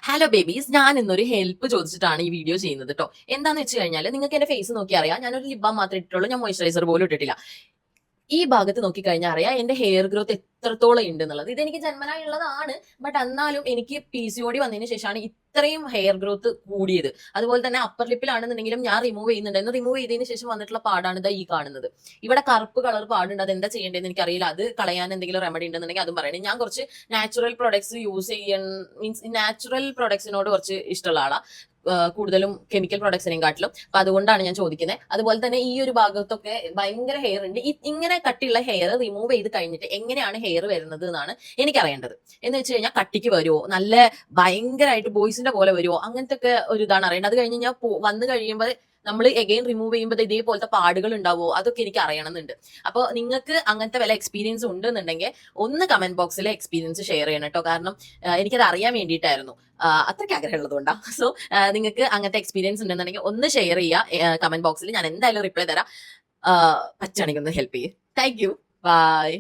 Hello babies, ഞാൻ ഇന്നൊരു help ചോദിച്ചിട്ടാണ് ഈ വീഡിയോ ചെയ്യുന്നത് കേട്ടോ. എന്താന്ന് വെച്ച് കഴിഞ്ഞാൽ നിങ്ങൾക്ക് എന്റെ ഫേസ് നോക്കി അറിയാം. ഞാനൊരു ലിപ് ബാം മാത്രമേ ഇട്ടിട്ടുള്ളൂ, ഞാൻ മോയ്സ്ചറൈസർ പോലും ഇട്ടിട്ടില്ല. ഈ ഭാഗത്ത് നോക്കിക്കഴിഞ്ഞാൽ അറിയാം എന്റെ ഹെയർ ഗ്രോത്ത് എത്രത്തോളം ഉണ്ട് എന്നുള്ളത്. ഇതെനിക്ക് ജന്മനായുള്ളതാണ്, ബട്ട് എന്നാലും എനിക്ക് PCOD വന്നതിന് ശേഷമാണ് ഇത്രയും ഹെയർ ഗ്രോത്ത് കൂടിയത്. അതുപോലെ തന്നെ അപ്പർ ലിപ്പിലാണെന്നുണ്ടെങ്കിലും ഞാൻ റിമൂവ് ചെയ്യുന്നുണ്ടായിരുന്നു. റിമൂവ് ചെയ്തതിന് ശേഷം വന്നിട്ടുള്ള പാടാണ് ഇതാ ഈ കാണുന്നത്. ഇവിടെ കറുപ്പ് കളർ പാടുണ്ട്, അത് എന്താ ചെയ്യേണ്ടതെന്ന് എനിക്കറിയില്ല. അത് കളയാൻ എന്തെങ്കിലും റെമഡി ഉണ്ടെന്നുണ്ടെങ്കിൽ അതും പറയണേ. ഞാൻ കുറച്ച് നാച്ചുറൽ പ്രൊഡക്ട്സ് യൂസ് ചെയ്യാൻ, മീൻസ് നാച്ചുറൽ പ്രൊഡക്ട്സിനോട് കുറച്ച് ഇഷ്ടമുള്ള ആളാണ്, കൂടുതലും കെമിക്കൽ പ്രൊഡക്ട്സിനെയും കാട്ടിലും. അപ്പൊ അതുകൊണ്ടാണ് ഞാൻ ചോദിക്കുന്നത്. അതുപോലെ തന്നെ ഈ ഒരു ഭാഗത്തൊക്കെ ഭയങ്കര ഹെയർ ഉണ്ട്. ഇങ്ങനെ കട്ടിയുള്ള ഹെയർ റിമൂവ് ചെയ്ത് കഴിഞ്ഞിട്ട് എങ്ങനെയാണ് ഹെയർ വരുന്നത് എന്നാണ് എനിക്കറിയേണ്ടത്. എന്ന് വെച്ച് കഴിഞ്ഞാൽ കട്ടിക്ക് വരുമോ, നല്ല ഭയങ്കരമായിട്ട് ബോയ്സിന്റെ പോലെ വരുമോ, അങ്ങനത്തെ ഒക്കെ ഒരു ഇതാണ് അറിയേണ്ടത്. അത് കഴിഞ്ഞ് ഞാൻ വന്നു കഴിയുമ്പോൾ നമ്മൾ എഗെയിൻ റിമൂവ് ചെയ്യുമ്പോൾ ഇതേപോലത്തെ പാടുകൾ ഉണ്ടാവുമോ, അതൊക്കെ എനിക്ക് അറിയണമെന്നുണ്ട്. അപ്പോൾ നിങ്ങൾക്ക് അങ്ങനത്തെ വല്ല എക്സ്പീരിയൻസ് ഉണ്ടെന്നുണ്ടെങ്കിൽ ഒന്ന് കമന്റ് ബോക്സിൽ എക്സ്പീരിയൻസ് ഷെയർ ചെയ്യണം കേട്ടോ. കാരണം എനിക്കത് അറിയാൻ വേണ്ടിയിട്ടായിരുന്നു, അത്രയ്ക്ക് ആഗ്രഹമുള്ളതുകൊണ്ടാണ്. സോ നിങ്ങൾക്ക് അങ്ങനത്തെ എക്സ്പീരിയൻസ് ഉണ്ടെന്നുണ്ടെങ്കിൽ ഒന്ന് ഷെയർ ചെയ്യുക കമന്റ് ബോക്സിൽ. ഞാൻ എന്തായാലും റിപ്ലൈ തരാം. പറ്റുകയാണെങ്കിൽ ഒന്ന് ഹെൽപ്പ് ചെയ്യും. Thank you. ബൈ.